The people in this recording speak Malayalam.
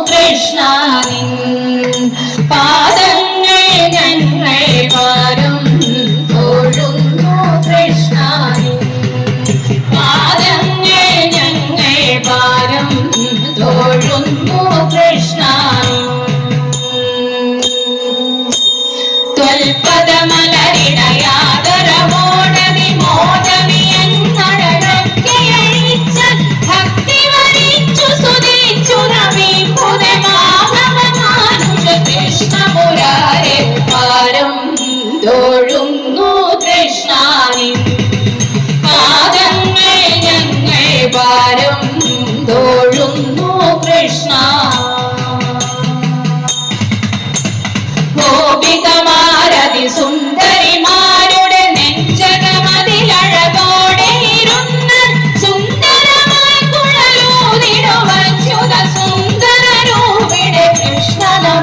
കൃഷ്ണ പാദങ്ങൾ ഞങ്ങൾ വാരം തൊഴുന്നു കൃഷ്ണ പാദങ്ങൾ ഞങ്ങൾ വാരം തൊഴുന്നു കൃഷ്ണ ത്വൽപദമലരിടയാദരവോട വിമോദവിയന്നഴകയഴിച്ച ഭക്തി വരിച്ചു സുതിച്ചു രവിപുരമാധവമാനുഷ കൃഷ്ണ മുരാരെ പാരം തൊഴുന്നു കൃഷ്ണാനി പാദങ്ങൾ ഞങ്ങൾ പാരം തൊഴുന്നു കൃഷ്ണ